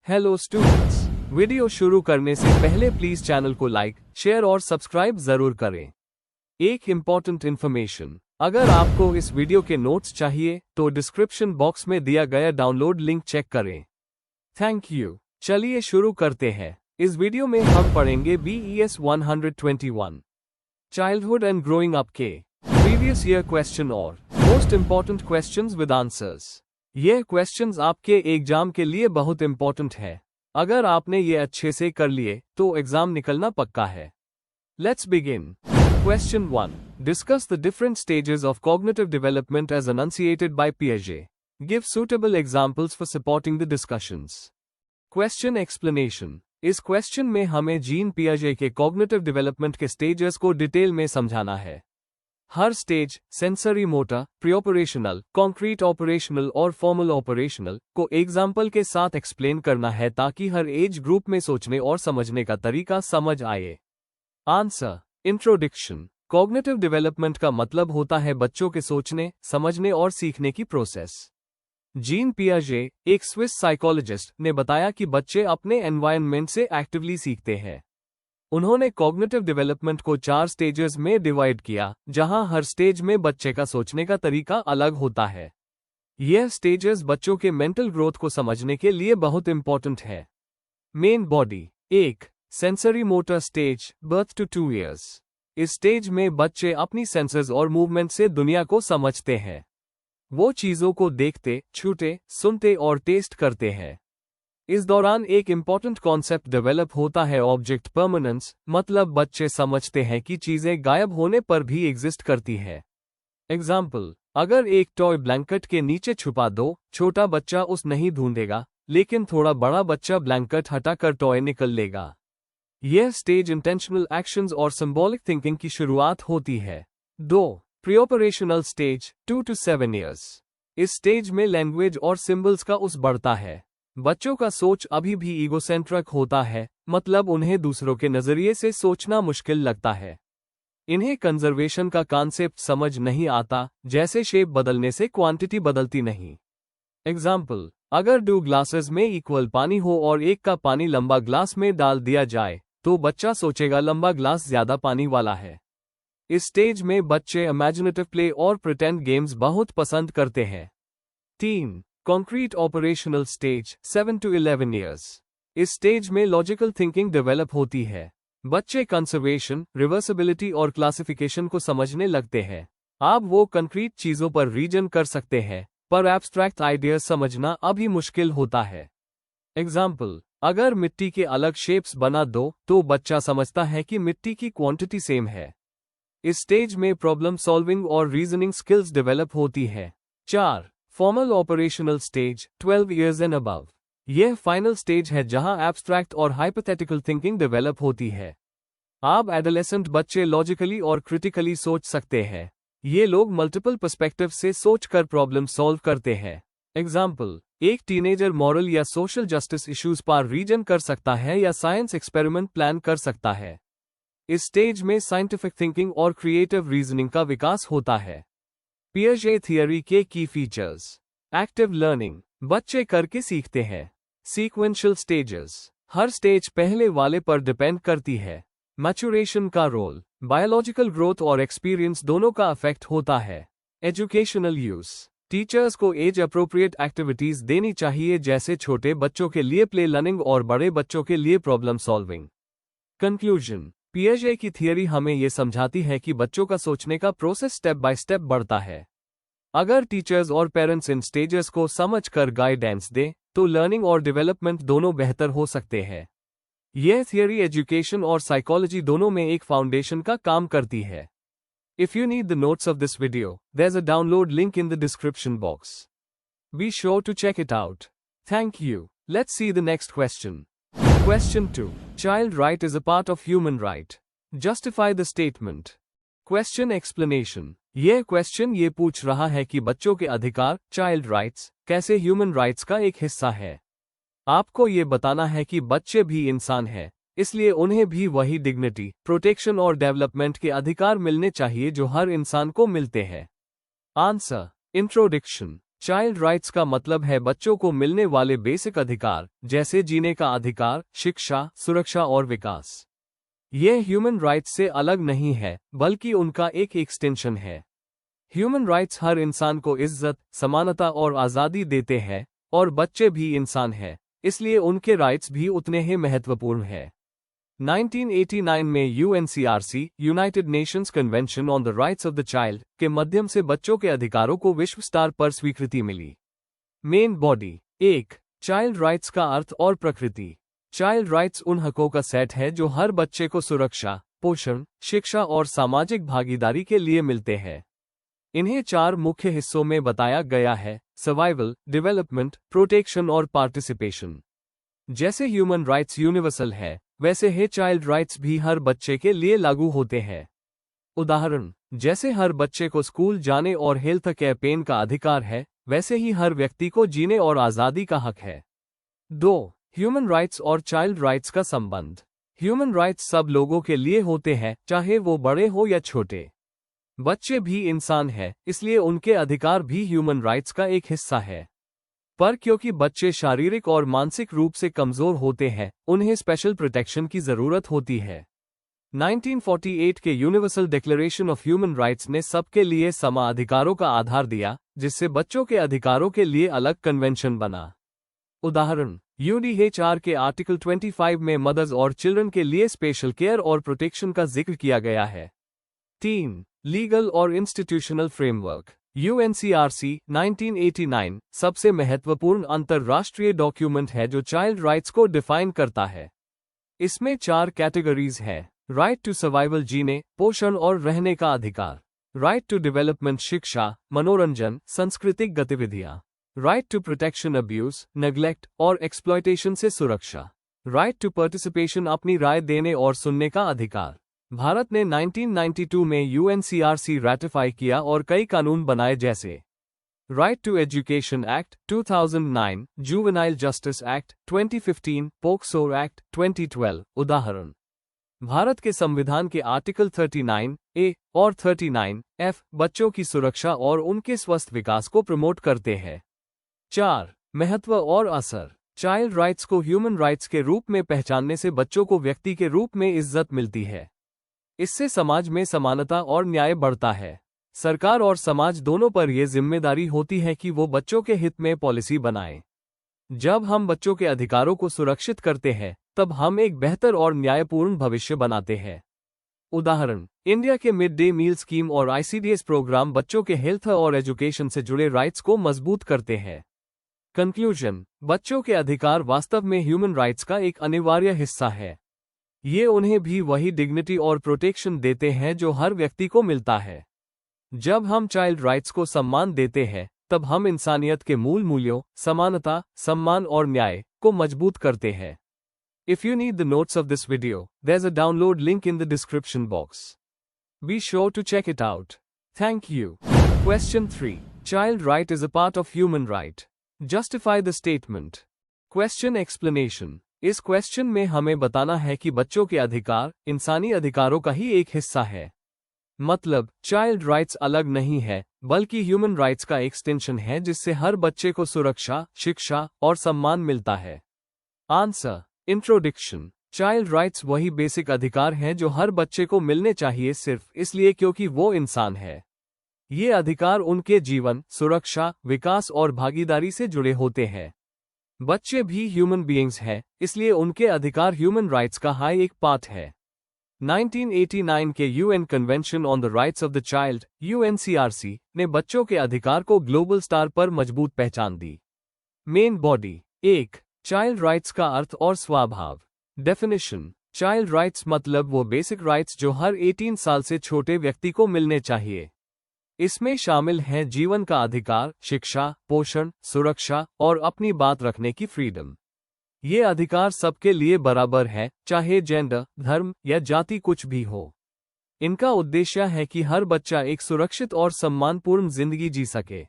Hello students, video शुरू करने से पहले प्लीज चैनल को लाइक, शेयर और सब्सक्राइब जरूर करें। एक इम्पॉर्टेंट इन्फॉर्मेशन, अगर आपको इस वीडियो के नोट्स चाहिए तो डिस्क्रिप्शन बॉक्स में दिया गया डाउनलोड लिंक चेक करें। Thank you. चलिए शुरू करते हैं। इस वीडियो में हम पढ़ेंगे BES 121 childhood and growing up के प्रीवियस ईयर क्वेश्चन और most important questions with answers. ये क्वेश्चंस आपके एग्जाम के लिए बहुत इंपॉर्टेंट है। अगर आपने ये अच्छे से कर लिए तो एग्जाम निकलना पक्का है। Let's begin. Question 1. Discuss the different stages of cognitive development as enunciated by Piaget. Give suitable examples for supporting the discussions. Question explanation. इस क्वेश्चन में हमें जीन पियाजे के कॉग्निटिव डेवलपमेंट के स्टेजेस को डिटेल में समझाना है। हर stage sensory motor, preoperational, concrete operational और फॉर्मल ऑपरेशनल को एग्जाम्पल के साथ एक्सप्लेन करना है ताकि हर एज ग्रुप में सोचने और समझने का तरीका समझ आए। आंसर। इंट्रोडक्शन। कॉग्निटिव डेवलपमेंट का मतलब होता है बच्चों के सोचने, समझने और सीखने की प्रोसेस। जीन पियाजे, एक स्विस साइकोलॉजिस्ट, ने बताया कि बच्चे अपने एनवायरनमेंट से एक्टिवली सीखते हैं। उन्होंने कॉग्निटिव डेवलपमेंट को 4 स्टेजेस में डिवाइड किया, जहां हर स्टेज में बच्चे का सोचने का तरीका अलग होता है। यह स्टेजेस बच्चों के मेंटल ग्रोथ को समझने के लिए बहुत इंपॉर्टेंट है। Main body. 1. Sensory motor stage, birth to 2 years. इस स्टेज में बच्चे अपनी सेंसर्स और मूवमेंट से दुनिया को समझते हैं। वो चीजों को देखते, छूते, सुनते और टेस्ट करते हैं। इस दौरान एक इंपॉर्टेंट कॉन्सेप्ट डेवलप होता है, ऑब्जेक्ट परमानेंस, मतलब बच्चे समझते हैं कि चीजें गायब होने पर भी एग्जिस्ट करती है। एग्जाम्पल, अगर एक टॉय ब्लैंकेट के नीचे छुपा दो, छोटा बच्चा उस नहीं ढूंढेगा, लेकिन थोड़ा बड़ा बच्चा ब्लैंकेट हटाकर टॉय निकल लेगा। यह स्टेज इंटेंशनल एक्शंस और सिंबॉलिक थिंकिंग की शुरुआत होती है। 2. Pre-operational stage, 2 to 7 years. इस स्टेज में लैंग्वेज और सिंबल्स का उस बढ़ता है। बच्चों का सोच अभी भी ईगोसेंट्रिक होता है, मतलब उन्हें दूसरों के नजरिए से सोचना मुश्किल लगता है। इन्हें कंजर्वेशन का कॉन्सेप्ट समझ नहीं आता, जैसे शेप बदलने से क्वांटिटी बदलती नहीं। एग्जाम्पल, अगर 2 ग्लासेस में इक्वल पानी हो और एक का पानी लंबा ग्लास में डाल दिया जाए, तो बच्चा सोचेगा लंबा ग्लास ज्यादा पानी वाला है। इस स्टेज में बच्चे इमेजिनेटिव प्ले और प्रिटेंड गेम्स बहुत पसंद करते हैं। 3. Concrete operational stage, 7 to 11 years. इस स्टेज में लॉजिकल थिंकिंग डेवलप होती है। बच्चे कंजर्वेशन, रिवर्सिबिलिटी और क्लासिफिकेशन को समझने लगते हैं। आप वो कंक्रीट चीजों पर रीजन कर सकते हैं, पर एब्स्ट्रैक्ट आइडियाज समझना अभी मुश्किल होता है। एग्जाम्पल, अगर मिट्टी के अलग शेप्स बना दो तो बच्चा समझता है कि मिट्टी की क्वांटिटी सेम है। इस स्टेज में प्रॉब्लम सॉल्विंग और रीजनिंग स्किल्स डेवलप होती है। 4. Formal operational stage, 12 years and above. यह फाइनल स्टेज है जहां एब्स्ट्रैक्ट और हाइपोथेटिकल थिंकिंग डेवलप होती है। आप एडोलेसेंट बच्चे लॉजिकली और क्रिटिकली सोच सकते हैं। ये लोग मल्टीपल पर्सपेक्टिव से सोचकर प्रॉब्लम सॉल्व करते हैं। एग्जाम्पल, एक टीनेजर मॉरल या सोशल जस्टिस इश्यूज पर रीजन कर सकता है या साइंस एक्सपेरिमेंट प्लान कर सकता है। इस स्टेज में साइंटिफिक थिंकिंग और क्रिएटिव रीजनिंग का विकास होता है। पियाजे थियरी के की फीचर्स। एक्टिव लर्निंग, बच्चे करके सीखते हैं। सीक्वेंशियल स्टेजेस, हर स्टेज पहले वाले पर डिपेंड करती है। मैच्योरेशन का रोल, बायोलॉजिकल ग्रोथ और एक्सपीरियंस दोनों का अफेक्ट होता है। एजुकेशनल यूज, टीचर्स को एज अप्रोप्रिएट एक्टिविटीज देनी चाहिए, जैसे छोटे बच्चों के लिए प्ले लर्निंग और बड़े बच्चों के लिए प्रॉब्लम सॉल्विंग। कंक्लूजन, पियाजे की थियरी हमें यह समझाती है कि बच्चों का सोचने का प्रोसेस स्टेप बाय स्टेप बढ़ता है। अगर टीचर्स और पेरेंट्स इन स्टेजेस को समझकर गाइडेंस दें, तो लर्निंग और डेवलपमेंट दोनों बेहतर हो सकते हैं। यह थियरी एजुकेशन और साइकोलॉजी दोनों में एक फाउंडेशन का काम करती है। If you need the notes of this video, there's a download link in the description box. Be sure to check it out. Thank you. Let's see the next question. Question 2. Child right is a part of human right. Justify the statement. Question explanation. यह question ये पूछ रहा है कि बच्चों के अधिकार, child rights, कैसे ह्यूमन राइट्स का एक हिस्सा है। आपको ये बताना है कि बच्चे भी इंसान हैं, इसलिए उन्हें भी वही डिग्निटी, प्रोटेक्शन और डेवलपमेंट के अधिकार मिलने चाहिए जो हर इंसान को मिलते हैं। आंसर। इंट्रोडक्शन। चाइल्ड राइट्स का मतलब है बच्चों को मिलने वाले बेसिक अधिकार, जैसे जीने का अधिकार, शिक्षा, सुरक्षा और विकास। यह ह्यूमन राइट्स से अलग नहीं है, बल्कि उनका एक एक्सटेंशन है। ह्यूमन राइट्स हर इंसान को इज्जत, समानता और आज़ादी देते हैं, और बच्चे भी इंसान हैं, इसलिए उनके राइट्स भी उतने ही महत्वपूर्ण हैं। 1989 में UNCRC, United Nations convention on the rights of the child, के माध्यम से बच्चों के अधिकारों को विश्व स्तर पर स्वीकृति मिली। Main body. 1. चाइल्ड राइट्स का अर्थ और प्रकृति। चाइल्ड राइट्स उन हकों का सेट है जो हर बच्चे को सुरक्षा, पोषण, शिक्षा और सामाजिक भागीदारी के लिए मिलते हैं। इन्हें 4 मुख्य हिस्सों में बताया गया है: सर्वाइवल, डेवलपमेंट, प्रोटेक्शन और पार्टिसिपेशन। जैसे ह्यूमन राइट्स यूनिवर्सल है, वैसे ही चाइल्ड राइट्स भी हर बच्चे के लिए लागू होते हैं। उदाहरण: जैसे हर बच्चे को स्कूल जाने और हेल्थ केयर पेन का अधिकार है, वैसे ही हर व्यक्ति को जीने और आज़ादी का हक है। 2. ह्यूमन राइट्स और चाइल्ड राइट्स का संबंध। ह्यूमन राइट्स सब लोगों के लिए होते हैं, चाहे वो बड़े हो या छोटे। बच्चे भी इंसान हैं, इसलिए उनके अधिकार भी ह्यूमन राइट्स का एक हिस्सा है। पर क्योंकि बच्चे शारीरिक और मानसिक रूप से कमजोर होते हैं, उन्हें स्पेशल प्रोटेक्शन की जरूरत होती है। 1948 के universal declaration of human rights ने सबके लिए समान अधिकारों का आधार दिया, जिससे बच्चों के अधिकारों के लिए अलग कन्वेंशन बना। उदाहरण: यूडीएचआर के आर्टिकल 25 में मदर्स और चिल्ड्रन के लिए स्पेशल केयर और प्रोटेक्शन का जिक्र किया गया है। 3. लीगल और इंस्टीट्यूशनल फ्रेमवर्क। यूएनसीआरसी 1989 सबसे महत्वपूर्ण अंतर्राष्ट्रीय डॉक्यूमेंट है जो चाइल्ड राइट्स को डिफाइन करता है। इसमें 4 कैटेगरीज है: राइट टू सर्वाइवल, जीने, पोषण और रहने का अधिकार; राइट टू डेवलपमेंट, शिक्षा, मनोरंजन, सांस्कृतिक गतिविधियां; right to protection, abuse, neglect और एक्सप्लॉयटेशन से सुरक्षा; राइट टू पार्टिसिपेशन, अपनी राय देने और सुनने का अधिकार। भारत ने 1992 में यूएनसीआरसी रैटिफाई किया और कई कानून बनाए, जैसे right to education act 2009, juvenile justice act 2015, POCSO act 2012। उदाहरण: भारत के संविधान के आर्टिकल 39A और 39F बच्चों की सुरक्षा और उनके स्वस्थ विकास को प्रमोट करते हैं। 4. महत्व और असर। चाइल्ड राइट्स को ह्यूमन राइट्स के रूप में पहचानने से बच्चों को व्यक्ति के रूप में इज्जत मिलती है। इससे समाज में समानता और न्याय बढ़ता है। सरकार और समाज दोनों पर यह जिम्मेदारी होती है कि वो बच्चों के हित में पॉलिसी बनाएं। जब हम बच्चों के अधिकारों को सुरक्षित करते हैं, तब हम एक बेहतर और न्यायपूर्ण भविष्य बनाते हैं। उदाहरण: इंडिया के मिड डे मील स्कीम और आईसीडीएस प्रोग्राम बच्चों के हेल्थ और एजुकेशन से जुड़े राइट्स को मजबूत करते हैं। कंक्लूजन: बच्चों के अधिकार वास्तव में ह्यूमन राइट्स का एक अनिवार्य हिस्सा है। ये उन्हें भी वही डिग्निटी और प्रोटेक्शन देते हैं जो हर व्यक्ति को मिलता है। जब हम चाइल्ड राइट्स को सम्मान देते हैं, तब हम इंसानियत के मूल मूल्यों, समानता, सम्मान और न्याय को मजबूत करते हैं। If you need the notes of this video, there's a download link in the description box. Be sure to check it out. Thank you. Question 3. Child right is a part of human right. Justify the statement. Question explanation. इस question में हमें बताना है कि बच्चों के अधिकार इंसानी अधिकारों का ही एक हिस्सा है। मतलब, चाइल्ड राइट्स अलग नहीं है, बल्कि ह्यूमन राइट्स का एक्सटेंशन है जिससे हर बच्चे को सुरक्षा, शिक्षा और सम्मान मिलता है। आंसर। इंट्रोडक्शन। चाइल्ड राइट्स वही बेसिक अधिकार हैं जो हर बच्चे को मिलने चाहिए सिर्फ इसलिए क्योंकि वो इंसान है। ये अधिकार उनके जीवन, सुरक्षा, विकास और भागीदारी से जुड़े होते हैं। बच्चे भी ह्यूमन बीइंग्स हैं, इसलिए उनके अधिकार ह्यूमन राइट्स का हाई एक पार्ट है। 1989 के UN convention on the rights of the child (UNCRC) ने बच्चों के अधिकार को ग्लोबल स्तर पर मजबूत पहचान दी। Main body. 1. चाइल्ड राइट्स का अर्थ और स्वभाव। डेफिनेशन। चाइल्ड राइट्स मतलब वो बेसिक राइट्स जो हर 18 साल से छोटे व्यक्ति को मिलने चाहिए। इसमें शामिल हैं जीवन का अधिकार, शिक्षा, पोषण, सुरक्षा और अपनी बात रखने की फ्रीडम। ये अधिकार सबके लिए बराबर है, चाहे जेंडर, धर्म या जाति कुछ भी हो। इनका उद्देश्य है कि हर बच्चा एक सुरक्षित और सम्मानपूर्ण जिंदगी जी सके।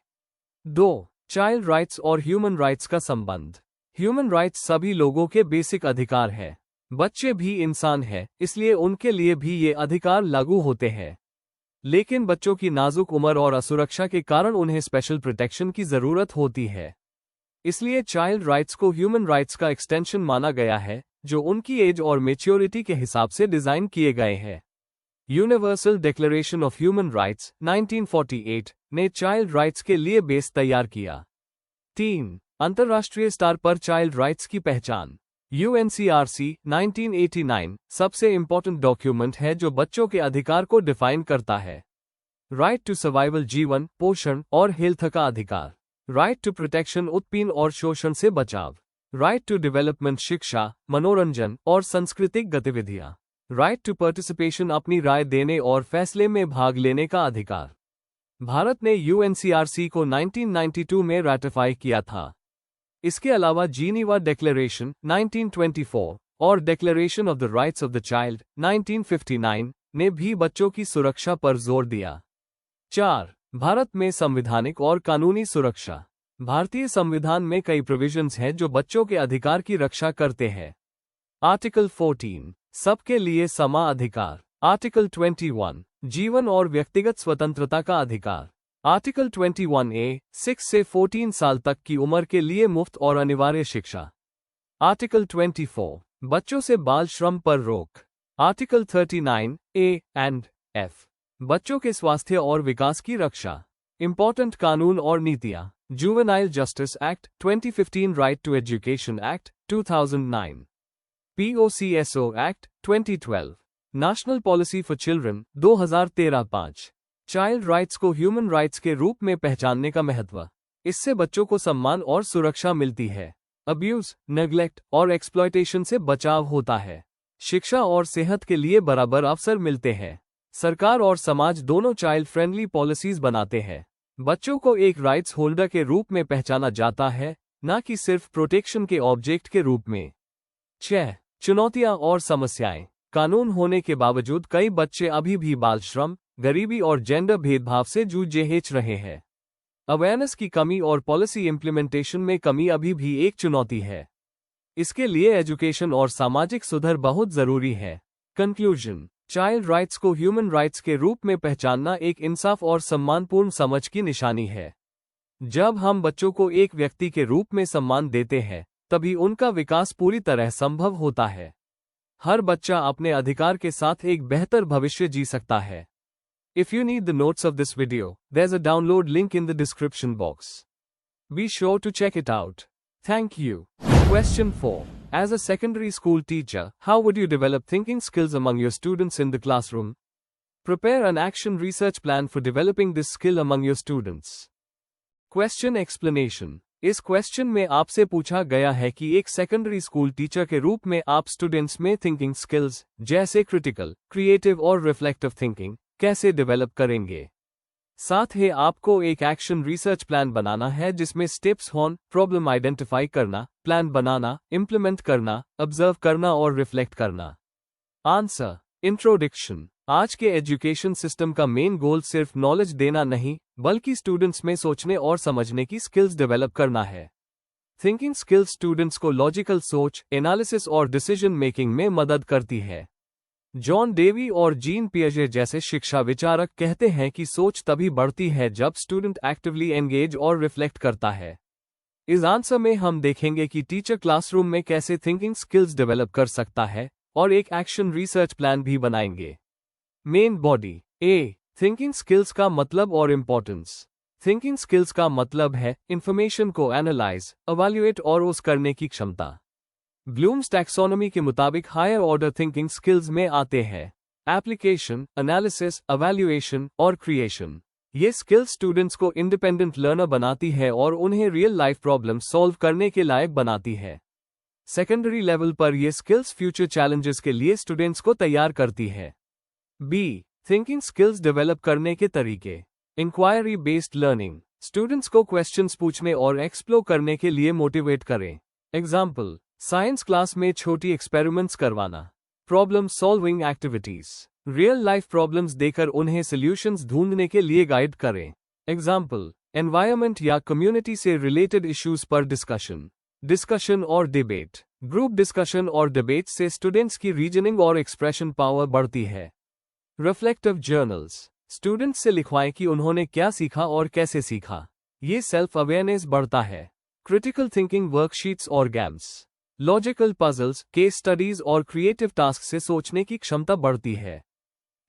2. चाइल्ड राइट्स और ह्यूमन राइट्स का संबंध। ह्यूमन राइट्स सभी लोगों के बेसिक अधिकार है। बच्चे भी इंसान हैं, इसलिए उनके लिए भी ये अधिकार लागू होते हैं। लेकिन बच्चों की नाजुक उम्र और असुरक्षा के कारण उन्हें स्पेशल प्रोटेक्शन की जरूरत होती है। इसलिए चाइल्ड राइट्स को ह्यूमन राइट्स का एक्सटेंशन माना गया है, जो उनकी एज और मेच्योरिटी के हिसाब से डिजाइन किए गए हैं। Universal declaration of human rights 1948 ने चाइल्ड राइट्स के लिए बेस तैयार किया। 3. अंतर्राष्ट्रीय स्तर पर चाइल्ड राइट्स की पहचान। UNCRC 1989 सबसे इंपॉर्टेंट डॉक्यूमेंट है जो बच्चों के अधिकार को डिफाइन करता है। राइट टू सर्वाइवल जीवन, पोषण और हेल्थ का अधिकार। राइट टू प्रोटेक्शन उत्पीड़न और शोषण से बचाव। राइट टू डेवलपमेंट शिक्षा, मनोरंजन और सांस्कृतिक गतिविधियां। राइट टू पार्टिसिपेशन अपनी राय देने और फैसले में भाग लेने का अधिकार। भारत ने UNCRC को 1992 में रैटिफाई किया था। इसके अलावा जिनीवा डिक्लेरेशन 1924 और declaration of the rights of the child 1959 ने भी बच्चों की सुरक्षा पर जोर दिया। 4. भारत में संवैधानिक और कानूनी सुरक्षा। भारतीय संविधान में कई प्रोविजंस हैं जो बच्चों के अधिकार की रक्षा करते हैं। आर्टिकल 14 सबके लिए समान अधिकार। आर्टिकल 21 जीवन और व्यक्तिगत स्वतंत्रता का अधिकार। आर्टिकल 21A 6 से 14 साल तक की उम्र के लिए मुफ्त और अनिवार्य शिक्षा। आर्टिकल 24 बच्चों से बाल श्रम पर रोक। आर्टिकल 39A एंड F बच्चों के स्वास्थ्य और विकास की रक्षा। इंपॉर्टेंट कानून और नीतियां। Juvenile justice act 2015, right to education act 2009, POCSO act 2012, national policy for children 2013-5। Child rights को ह्यूमन राइट्स के रूप में पहचानने का महत्व। इससे बच्चों को सम्मान और सुरक्षा मिलती है। अब्यूज, नेग्लेक्ट और एक्सप्लॉयटेशन से बचाव होता है। शिक्षा और सेहत के लिए बराबर अवसर मिलते हैं। सरकार और समाज दोनों चाइल्ड फ्रेंडली पॉलिसीज बनाते हैं। बच्चों को एक राइट्स होल्डर के रूप में पहचाना जाता है, न कि सिर्फ प्रोटेक्शन के ऑब्जेक्ट के रूप में। 6. चुनौतियां और समस्याएं। कानून होने के बावजूद कई बच्चे अभी भी बाल श्रम, गरीबी और जेंडर भेदभाव से जूझ रहे हैं। अवेयरनेस की कमी और पॉलिसी इम्प्लीमेंटेशन में कमी अभी भी एक चुनौती है। इसके लिए एजुकेशन और सामाजिक सुधार बहुत जरूरी है। कंक्लूजन। चाइल्ड राइट्स को ह्यूमन राइट्स के रूप में पहचानना एक इंसाफ और सम्मानपूर्ण समझ की निशानी है। जब हम बच्चों को एक व्यक्ति के रूप में सम्मान देते हैं, तभी उनका विकास पूरी तरह संभव होता है। हर बच्चा अपने अधिकार के साथ एक बेहतर भविष्य जी सकता है। If you need the notes of this video, there's a download link in the description box. Be sure to check it out. Thank you. Question 4. As a secondary school teacher, how would you develop thinking skills among your students in the classroom? Prepare an action research plan for developing this skill among your students. Question explanation. इस question में आपसे पूछा गया है कि एक secondary school teacher के रूप में आप स्टूडेंट्स में थिंकिंग स्किल्स जैसे क्रिटिकल, क्रिएटिव और रिफ्लेक्टिव थिंकिंग कैसे डेवलप करेंगे। साथ ही आपको एक एक्शन रिसर्च प्लान बनाना है जिसमें स्टेप्स हों: प्रॉब्लम आइडेंटिफाई करना, प्लान बनाना, इम्प्लीमेंट करना, ऑब्जर्व करना और रिफ्लेक्ट करना। आंसर। इंट्रोडक्शन। आज के एजुकेशन सिस्टम का मेन गोल सिर्फ नॉलेज देना नहीं, बल्कि स्टूडेंट्स में सोचने और समझने की स्किल्स डेवलप करना है। थिंकिंग स्किल्स स्टूडेंट्स को लॉजिकल सोच, एनालिसिस और डिसीजन मेकिंग में मदद करती है। जॉन डेवी और जीन पियाजे जैसे शिक्षा विचारक कहते हैं कि सोच तभी बढ़ती है जब स्टूडेंट एक्टिवली एंगेज और रिफ्लेक्ट करता है। इस आंसर में हम देखेंगे कि टीचर क्लासरूम में कैसे थिंकिंग स्किल्स डेवलप कर सकता है और एक एक्शन रिसर्च प्लान भी बनाएंगे। Main body. A, thinking skills का मतलब और इम्पोर्टेंस। थिंकिंग स्किल्स का मतलब है इंफॉर्मेशन को एनालाइज, इवैल्यूएट और उस करने की क्षमता। ब्लूम्स टैक्सोनॉमी के मुताबिक हायर ऑर्डर थिंकिंग स्किल्स में आते हैं एप्लीकेशन, एनालिसिस, इवैल्यूएशन और क्रिएशन। ये स्किल्स स्टूडेंट्स को इंडिपेंडेंट लर्नर बनाती है और उन्हें रियल लाइफ प्रॉब्लम सॉल्व करने के लायक बनाती है। सेकेंडरी लेवल पर ये स्किल्स फ्यूचर चैलेंजेस के लिए स्टूडेंट्स को तैयार करती है। बी, थिंकिंग स्किल्स डेवलप करने के तरीके। Inquiry based learning. स्टूडेंट्स को क्वेश्चंस पूछने और एक्सप्लोर करने के लिए मोटिवेट करें। एग्जाम्पल, साइंस क्लास में छोटी एक्सपेरिमेंट्स करवाना। Problem solving activities. Real life problems देकर उन्हें सॉल्यूशंस ढूंढने के लिए गाइड करें। एग्जाम्पल, एनवायरनमेंट या कम्युनिटी से रिलेटेड इश्यूज पर डिस्कशन। डिस्कशन और डिबेट। ग्रुप डिस्कशन और डिबेट से स्टूडेंट्स की रीजनिंग और एक्सप्रेशन पावर बढ़ती है। Reflective journals. स्टूडेंट्स से लिखवाएं कि उन्होंने क्या सीखा और कैसे सीखा। ये सेल्फ अवेयरनेस बढ़ता है। क्रिटिकल थिंकिंग वर्कशीट्स और games, logical puzzles, case studies और क्रिएटिव टास्क से सोचने की क्षमता बढ़ती है।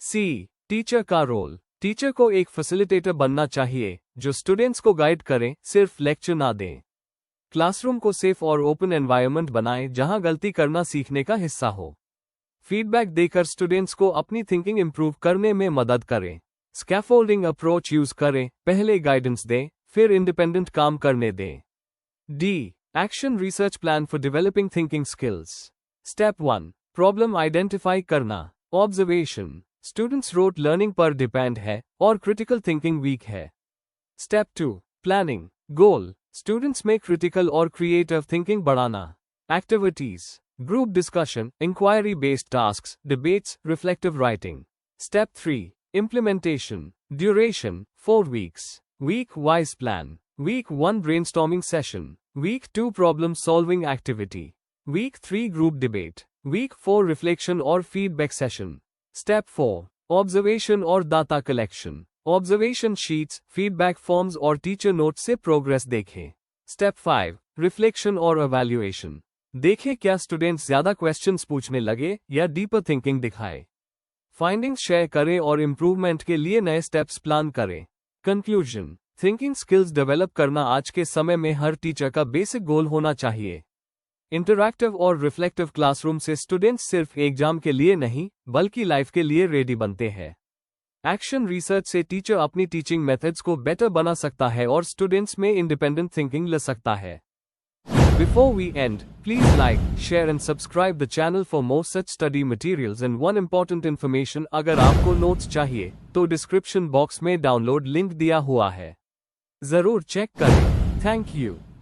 सी, टीचर का रोल। टीचर को एक फैसिलिटेटर बनना चाहिए जो स्टूडेंट्स को गाइड करें, सिर्फ लेक्चर ना दें। क्लासरूम को सेफ और ओपन एनवायरनमेंट बनाएं जहां गलती करना सीखने का हिस्सा हो। फीडबैक देकर स्टूडेंट्स को अपनी थिंकिंग इंप्रूव करने में मदद करें। स्कैफोल्डिंग अप्रोच यूज करें, पहले गाइडेंस दें, फिर इंडिपेंडेंट काम करने दें। D, action research plan for developing thinking skills. Step 1, problem identify करना। ऑब्जर्वेशन, स्टूडेंट्स रोट लर्निंग पर डिपेंड है और क्रिटिकल थिंकिंग वीक है। Step 2, planning. गोल, स्टूडेंट्स में क्रिटिकल और क्रिएटिव थिंकिंग बढ़ाना। Activities, group discussion, inquiry based tasks, debates, reflective writing. Step 3, implementation. Duration 4 weeks। Week wise plan. Week 1 brainstorming session, week 2 problem solving activity, week 3 group debate, week 4 reflection और feedback session. Step 4, observation और data collection. Observation sheets, feedback forms और teacher note से progress देखें। Step 5, reflection और evaluation. देखें क्या students ज्यादा questions पूछने लगे या डीपर थिंकिंग दिखाए। फाइंडिंग्स शेयर करें और इम्प्रूवमेंट के लिए नए स्टेप्स प्लान करें। कंक्लूजन, थिंकिंग स्किल्स डेवलप करना आज के समय में हर टीचर का बेसिक गोल होना चाहिए। इंटरैक्टिव और रिफ्लेक्टिव क्लासरूम से स्टूडेंट्स सिर्फ एग्जाम के लिए नहीं बल्कि लाइफ के लिए रेडी बनते हैं। एक्शन रिसर्च से टीचर अपनी टीचिंग मेथड्स को बेटर बना सकता है और स्टूडेंट्स में इंडिपेंडेंट थिंकिंग ला सकता है। Before we end, please like, share and subscribe the channel for more such study materials and one important information अगर आपको नोट्स चाहिए तो डिस्क्रिप्शन बॉक्स में डाउनलोड लिंक दिया हुआ है, जरूर चेक करें। Thank you.